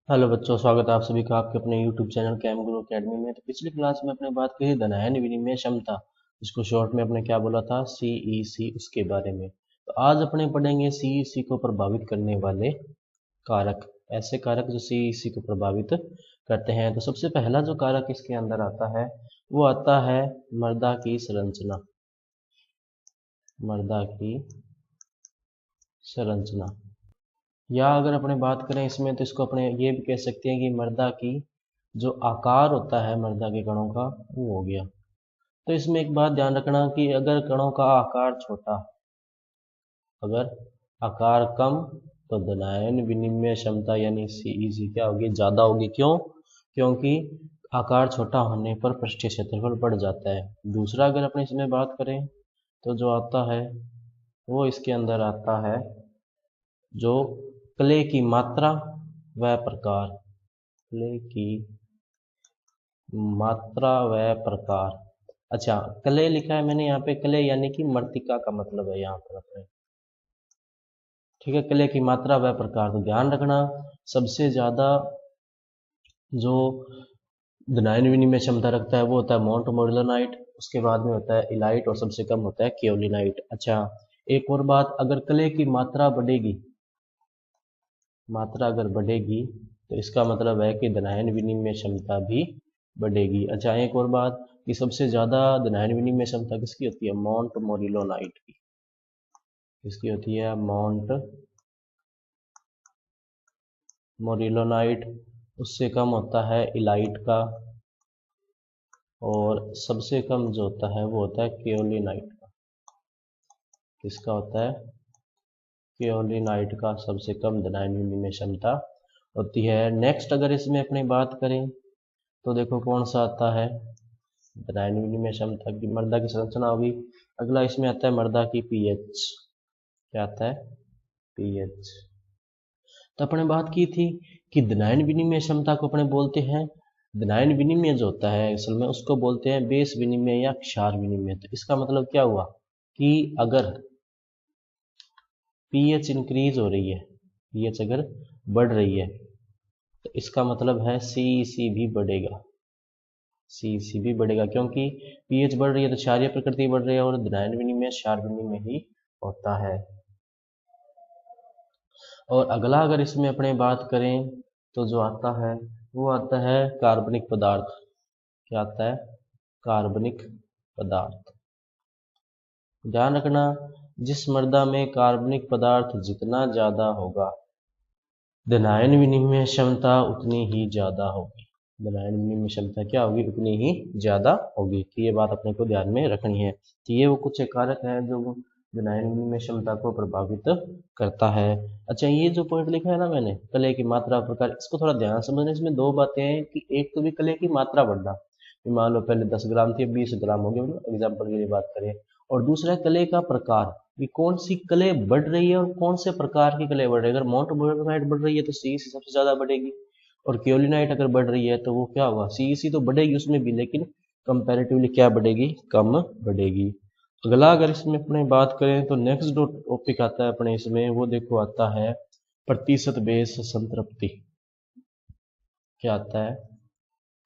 Hello बच्चों, स्वागत है आप सभी का आपके अपने YouTube चैनल कैम गुरु अकेडमी में। तो पिछली क्लास में अपने बात की धनायन विनिमय क्षमता, इसको शॉर्ट में अपने क्या बोला था, CEC, उसके बारे में। तो आज अपने पढ़ेंगे CEC को प्रभावित करने वाले कारक, ऐसे कारक जो CEC को प्रभावित करते हैं। तो सबसे पहला जो कारक इसके अंदर आता है वो आता है मृदा की संरचना। मृदा की संरचना, या अगर अपने बात करें इसमें तो इसको अपने ये भी कह सकते हैं कि मृदा की जो आकार होता है मृदा के कणों का, वो हो गया। तो इसमें एक बात ध्यान रखना कि अगर कणों का आकार छोटा, अगर आकार कम, तो धनायन विनिमय क्षमता यानी CEC क्या होगी, ज़्यादा होगी। क्यों? क्योंकि आकार छोटा होने पर पृष्ठीय क्षेत्रफल बढ़ जाता है। दूसरा अगर अपने इसमें बात करें तो जो आता है वो इसके अंदर आता है जो क्ले की मात्रा व प्रकार, क्ले की मात्रा व प्रकार। अच्छा, क्ले लिखा है मैंने यहाँ पे, क्ले यानी कि मृत्तिका का मतलब है यहाँ पर अपने, ठीक है। क्ले की मात्रा व प्रकार, तो ध्यान रखना सबसे ज्यादा जो धनायन विनिमय क्षमता रखता है वो होता है मोंट मोर्गेलनाइट, उसके बाद में होता है इलाइट और सबसे कम होता है केओलिनाइट। अच्छा, एक और बात, अगर क्ले की मात्रा बढ़ेगी, मात्रा अगर बढ़ेगी तो इसका मतलब है कि धनायन विनिमय क्षमता भी बढ़ेगी। अच्छा, एक और बात कि सबसे ज्यादा धनायन विनिमय क्षमता किसकी होती है, मोंट मोरिलोनाइट की। किसकी होती है, मोंट मोरिलोनाइट। उससे कम होता है इलाइट का, और सबसे कम जो होता है वो होता है केओलिनाइट का। किसका होता है, केओलिनाइट का सबसे कम धनायन विनिमय क्षमता होती है। नेक्स्ट अगर इसमें अपनी बात करें तो देखो कौन सा आता है, धनायन विनिमय क्षमता की मृदा की संरचना होगी। अगला इसमें आता है मृदा की पीएच। क्या आता है, पीएच। तो अपने बात की थी कि धनायन विनिमय क्षमता को अपने बोलते हैं, धनायन विनिमय जो होता है असल में उसको बोलते हैं बेस विनिमय या क्षार विनिमय। तो इसका मतलब क्या हुआ कि अगर पीएच इंक्रीज हो रही है, पीएच अगर बढ़ रही है, तो इसका मतलब है CEC भी बढ़ेगा। CEC भी बढ़ेगा क्योंकि पीएच बढ़ रही है तो क्षारीय प्रकृति बढ़ रही है, और धनायन विनिमय क्षार विनिमय ही होता है। और अगला अगर इसमें अपने बात करें तो जो आता है वो आता है कार्बनिक पदार्थ। क्या आता है, कार्बनिक पदार्थ। ध्यान रखना जिस मृदा में कार्बनिक पदार्थ जितना ज्यादा होगा, धनायन विनिमय क्षमता उतनी ही ज्यादा होगी। धनायन विनिमय क्षमता क्या होगी, उतनी ही ज्यादा होगी। तो ये बात अपने को ध्यान में रखनी है। तो ये वो कुछ कारक है जो धनायन विनिमय क्षमता को प्रभावित करता है। अच्छा, ये जो पॉइंट लिखा है ना मैंने, कले की मात्रा प्रकार, इसको थोड़ा ध्यान समझना। इसमें दो बातें हैं कि एक तो भी कले की मात्रा बढ़ना, मान लो पहले 10 ग्राम थी, अब 20 ग्राम हो गए, एग्जाम्पल के लिए बात करें। और दूसरा है कले का प्रकार, कि कौन सी कले बढ़ रही है और कौन से प्रकार की कले बढ़ रही है। अगर मोंट मोर्गेलनाइट बढ़ रही है तो CEC सबसे ज्यादा बढ़ेगी, और केओलिनाइट अगर बढ़ रही है तो वो क्या होगा, CEC तो बढ़ेगी उसमें भी, लेकिन कंपैरेटिवली क्या बढ़ेगी, कम बढ़ेगी। अगला अगर इसमें अपने बात करें तो नेक्स्ट जो टॉपिक आता है अपने इसमें, वो देखो आता है प्रतिशत बेस संतृप्ति। क्या आता है,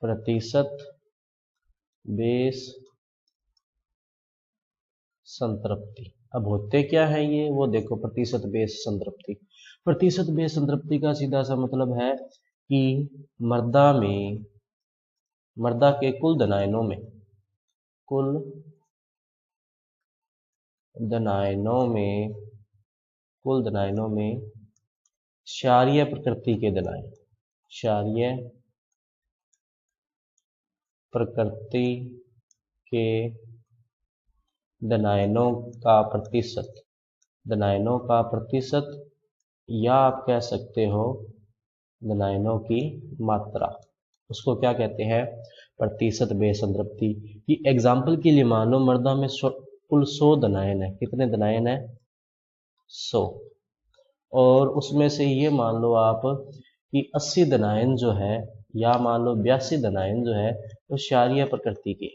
प्रतिशत बेस संतृप्ति। अब होते क्या है ये, वो देखो प्रतिशत बेस संतृप्ति। प्रतिशत बेस संतृप्ति का सीधा सा मतलब है कि मृदा में, मृदा के कुल धनायनों में, कुल धनायनों में, कुल धनायनों में क्षारीय प्रकृति के धनायन, क्षारीय प्रकृति के धनायनों का प्रतिशत, धनायनों का प्रतिशत, या आप कह सकते हो धनायनों की मात्रा, उसको क्या कहते हैं, प्रतिशत बेस संतृप्ति। कि एग्जाम्पल के लिए मान लो मृदा में कुल 100 धनायन है। कितने धनायन है, 100। और उसमें से ये मान लो आप कि 80 धनायन जो है, या मान लो 82 धनायन जो है, वो क्षारीय प्रकृति के,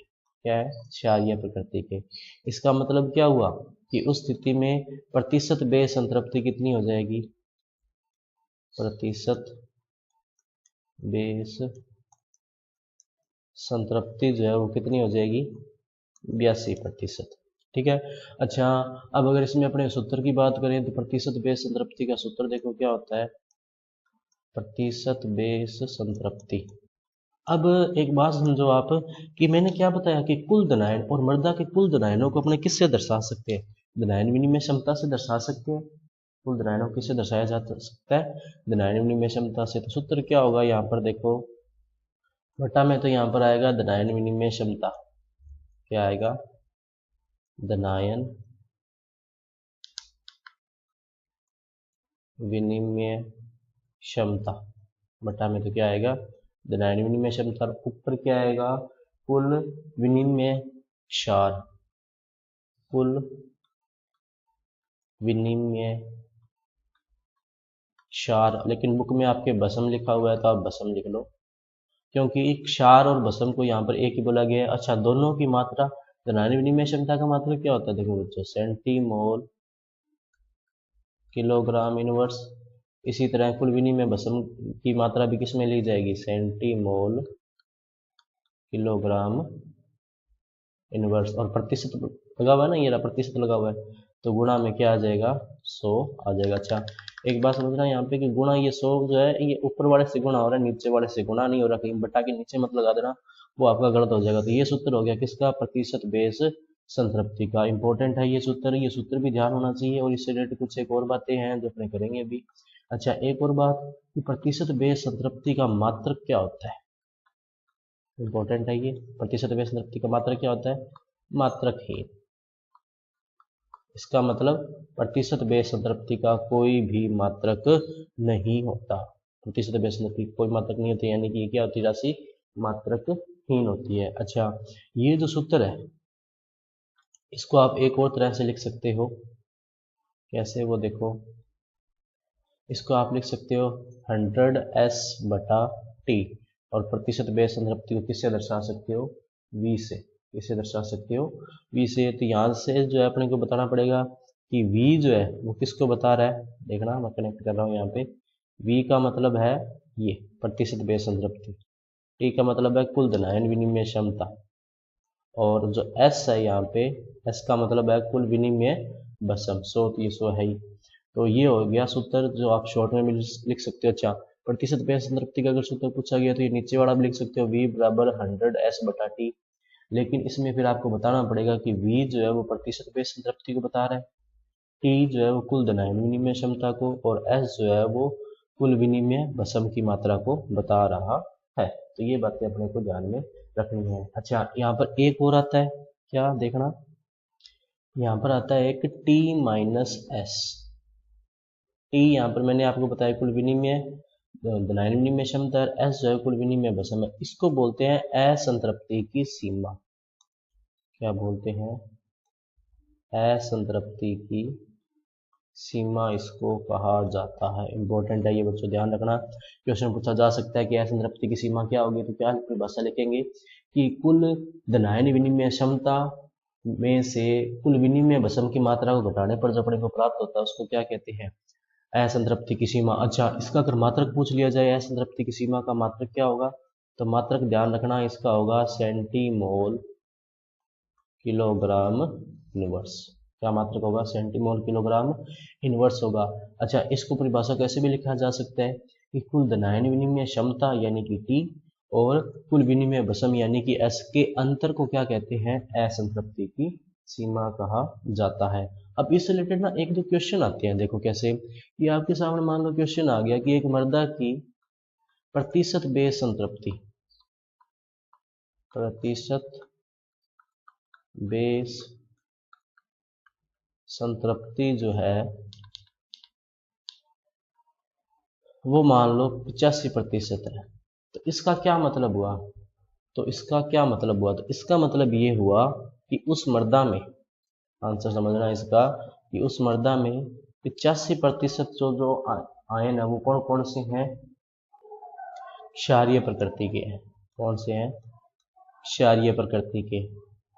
क्या है, क्षारीय प्रकृति के। इसका मतलब क्या हुआ कि उस स्थिति में प्रतिशत बेस संतृप्ति कितनी हो जाएगी, प्रतिशत बेस संतृप्ति जो है वो कितनी हो जाएगी, 82%। ठीक है। अच्छा, अब अगर इसमें अपने सूत्र की बात करें तो प्रतिशत बेस संतृप्ति का सूत्र देखो क्या होता है, प्रतिशत बेस संतृप्ति। अब एक बात समझो आप कि मैंने क्या बताया कि कुल धनायन और मृदा के कुल धनायनों को अपने किससे दर्शा सकते हैं, धनायन विनिमय क्षमता से दर्शा सकते हैं। कुल धनायनों को किससे दर्शाया जा सकता है, धनायन विनिमय क्षमता से। तो सूत्र क्या होगा यहाँ पर देखो, बटा में तो यहाँ पर आएगा धनायन विनिमय क्षमता, क्या आएगा, धनायन विनिमय क्षमता, बटा में तो क्या आएगा, धनायन विनिमय क्षमता, ऊपर क्या आएगा, कुल विनिमय क्षार, कुल विनिमय क्षार। लेकिन बुक में आपके भस्म लिखा हुआ है तो आप भस्म लिख लो, क्योंकि क्षार और भस्म को यहाँ पर एक ही बोला गया है। अच्छा, दोनों की मात्रा, धनायन विनिमय क्षमता का मात्रा क्या होता है, देखो बच्चों, सेंटीमोल किलोग्राम इनवर्स। इसी तरह कुल विनिमय भस्म की मात्रा भी किस में ली जाएगी, सेंटीमोल किलोग्राम इनवर्स। और प्रतिशत लगा हुआ है ना, ये रहा प्रतिशत लगा हुआ है, तो गुणा में क्या आ जाएगा, 100 आ जाएगा। अच्छा, एक बात समझना यहाँ पे कि गुणा ये 100 जो है ये ऊपर वाले से गुणा हो रहा है, नीचे वाले से गुणा नहीं हो रहा, कहीं बटा के नीचे मत लगा देना, वो आपका गलत हो जाएगा। तो ये सूत्र हो गया किसका, प्रतिशत बेस संतृप्ति का। इंपॉर्टेंट है ये सूत्र भी ध्यान होना चाहिए। और इससे रिलेटेड कुछ एक और बातें हैं जो अपने करेंगे अभी। अच्छा, एक और बात कि प्रतिशत बेस संतृप्ति का मात्रक क्या होता है, इंपॉर्टेंट है ये। प्रतिशत बेस संतृप्ति का मात्रक क्या होता है, मात्रकहीन। इसका मतलब प्रतिशत बेस संतृप्ति का कोई भी मात्रक नहीं होता, प्रतिशत बेस संतृप्ति कोई मात्रक नहीं होती, यानी कि ये क्या होती है, राशि मात्रकहीन होती है। अच्छा, ये जो सूत्र है इसको आप एक और तरह से लिख सकते हो, कैसे, वो देखो, इसको आप लिख सकते हो 100s/t, और प्रतिशत बेस संतृप्ति को किससे दर्शा सकते हो, v से। किससे दर्शा सकते हो, v से। तो यहाँ से जो है अपने को बताना पड़ेगा कि v जो है वो किसको बता रहा है, देखना मैं कनेक्ट कर रहा हूँ यहाँ पे। v का मतलब है ये प्रतिशत बेस संतृप्ति, t का मतलब है कुल धनायन विनिमय क्षमता, और जो s है यहाँ पे, s का मतलब है कुल विनिमय भस्म, 100, तो ये 100 है ही। तो ये हो गया सूत्र जो आप शॉर्ट में भी लिख सकते हो। अच्छा, प्रतिशत बेस संतृप्ति का अगर सूत्र पूछा गया तो ये नीचे वाला भी लिख सकते हो, v बराबर 100s/t। लेकिन इसमें फिर आपको बताना पड़ेगा कि v जो है वो प्रतिशत बेस संतृप्ति को बता रहा है, t जो है वो कुल धनायन विनिमय क्षमता को, और s जो है वो कुल विनिमय भस्म की मात्रा को बता रहा है। तो ये बातें अपने को ध्यान में रखनी है। अच्छा, यहाँ पर एक और आता है, क्या, देखना, यहाँ पर आता है एक t-s। टी यहाँ पर मैंने आपको बताया कुल विनिमय धनायन विनिमय क्षमता, और एस जो है कुल विनिमय भस्म है। इसको बोलते हैं असंतृप्ति की सीमा। क्या बोलते हैं, असंतृप्ति की सीमा इसको कहा जाता है। इंपॉर्टेंट है ये बच्चों, ध्यान रखना, क्वेश्चन पूछा जा सकता है कि असंतृप्ति की सीमा क्या होगी। तो क्या परिभाषा लिखेंगे कि कुल धनायन विनिमय क्षमता में से कुल विनिमय भस्म की मात्रा को घटाने पर जो अपने को प्राप्त होता है उसको क्या कहते हैं, असंतृप्ति की सीमा। अच्छा, इसका अगर मात्रक पूछ लिया जाए, असंतृप्ति की सीमा का मात्रक क्या होगा, तो मात्रक ध्यान रखना इसका होगा सेंटीमोल किलोग्राम इनवर्स। क्या मात्रक होगा, सेंटीमोल किलोग्राम इनवर्स होगा। अच्छा, इसको परिभाषा कैसे भी लिखा जा सकता है कि कुल धनायन विनिमय क्षमता यानी कि टी और कुल विनिमय भस्म यानी कि एस के अंतर को क्या कहते हैं, असंतृप्ति की सीमा कहा जाता है। अब इससे रिलेटेड ना एक दो क्वेश्चन आते हैं, देखो कैसे, कि आपके सामने मान लो क्वेश्चन आ गया कि एक मृदा की प्रतिशत बेस संतृप्ति, प्रतिशत बेस संतृप्ति जो है वो मान लो 85% है। तो इसका क्या मतलब हुआ, तो इसका क्या मतलब हुआ, तो इसका मतलब ये हुआ कि उस मृदा में, आंसर समझना इसका, कि उस मृदा में 85% जो आयन है वो कौन कौन से हैं, क्षारीय प्रकृति के हैं। कौन से हैं, क्षारीय प्रकृति के।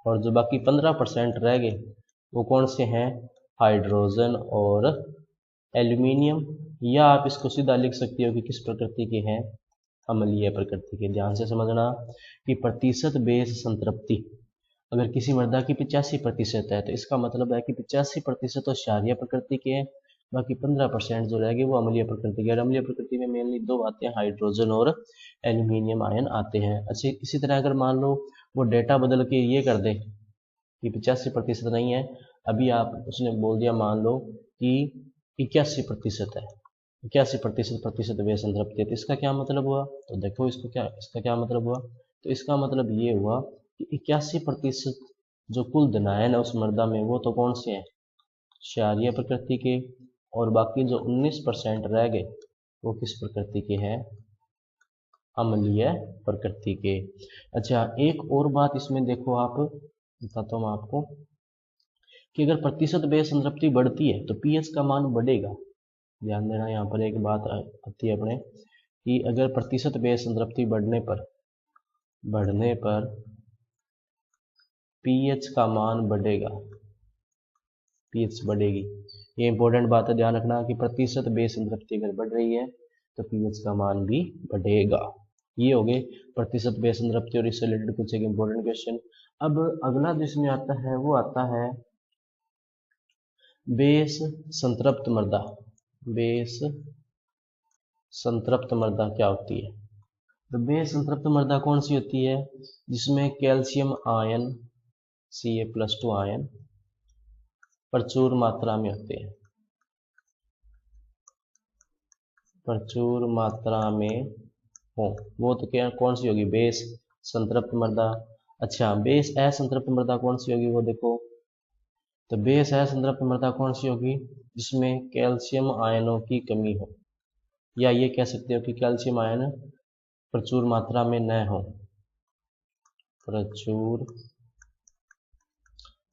और जो बाकी 15% रह गए वो कौन से हैं, हाइड्रोजन और एल्यूमिनियम, या आप इसको सीधा लिख सकते हो कि किस प्रकृति के हैं, अम्लीय प्रकृति के। ध्यान से समझना कि प्रतिशत बेस संतृप्ति अगर किसी मृदा की 85% है तो इसका मतलब है कि 85% तो क्षारीय प्रकृति के हैं, बाकी 15% जो रहेगी वो अम्लीय प्रकृति के। और अम्लीय प्रकृति में मेनली दो आते हैं, हाइड्रोजन और एल्यूमिनियम आयन आते हैं। अच्छा, इसी तरह अगर मान लो वो डेटा बदल के ये कर दे कि 85% नहीं है, अभी आप उसने बोल दिया मान लो कि 81% है, 81% बेस संतृप्ति है, तो इसका क्या मतलब हुआ? तो देखो इसका क्या मतलब हुआ? तो इसका मतलब ये हुआ कि 81% जो कुल धनायन है उस मृदा में वो तो कौन से हैं? क्षारीय प्रकृति के, और बाकी जो 19% रह गए वो किस प्रकृति के हैं? अम्लीय प्रकृति के। अच्छा, एक और बात इसमें देखो, आप बताता हूँ आपको कि अगर प्रतिशत बेस संतृप्ति बढ़ती है तो पीएच का मान बढ़ेगा। ध्यान देना, यहाँ पर एक बात आती है अपने कि अगर प्रतिशत बेस संतृप्ति बढ़ने पर पीएच का मान बढ़ेगा, पीएच बढ़ेगी। ये इंपॉर्टेंट बात है, ध्यान रखना कि प्रतिशत बेस संतृप्ति अगर बढ़ रही है तो पीएच का मान भी बढ़ेगा। ये हो गए प्रतिशत बेस संतृप्ति और इससे रिलेटेड कुछ एक इंपॉर्टेंट क्वेश्चन। अब अगला जिसमें आता है वो आता है बेस संतृप्त मृदा। बेस संतृप्त मृदा क्या होती है? तो बेस संतृप्त मृदा कौन सी होती है? जिसमें कैल्शियम आयन Ca+2 आयन प्रचुर मात्रा में होते हैं, प्रचुर मात्रा में हो, वो तो क्या कौन सी होगी? बेस संतृप्त मृदा। अच्छा, बेस असंतृप्त मृदा कौन सी होगी वो देखो। तो बेस असंतृप्त मृदा कौन सी होगी? जिसमें कैल्शियम आयनों की कमी हो, या ये कह सकते हो कि कैल्शियम आयन प्रचुर मात्रा में न हो, प्रचुर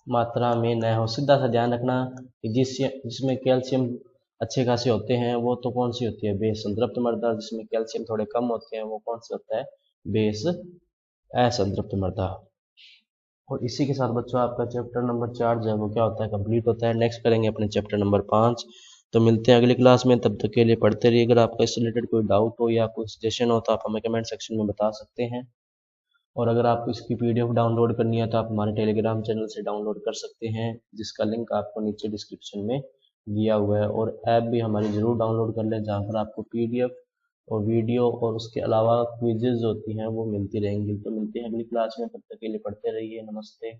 मात्रा में न हो। सीधा सा ध्यान रखना कि जिसमें कैल्शियम अच्छे खासे होते हैं वो तो कौन सी होती है? बेस संतृप्त मृदा। जिसमें कैल्शियम थोड़े कम होते हैं वो कौन सा होता है? बेस असंतृप्त मृदा। और इसी के साथ बच्चों आपका चैप्टर नंबर 4 जो है वो क्या होता है? कंप्लीट होता है। नेक्स्ट करेंगे अपने चैप्टर नंबर 5। तो मिलते हैं अगली क्लास में, तब तक के लिए पढ़ते रहिए। अगर आपका इससे रिलेटेड कोई डाउट हो या कोई सजेशन हो तो आप हमें कमेंट सेक्शन में बता सकते हैं। और अगर आपको इसकी पीडीएफ डाउनलोड करनी है तो आप हमारे टेलीग्राम चैनल से डाउनलोड कर सकते हैं, जिसका लिंक आपको नीचे डिस्क्रिप्शन में दिया हुआ है। और ऐप भी हमारी ज़रूर डाउनलोड कर लें, जहाँ पर आपको पीडीएफ और वीडियो और उसके अलावा क्विजेज होती हैं वो मिलती रहेंगी। तो मिलते हैं अगली क्लास में, तब तक के लिए पढ़ते रहिए। नमस्ते।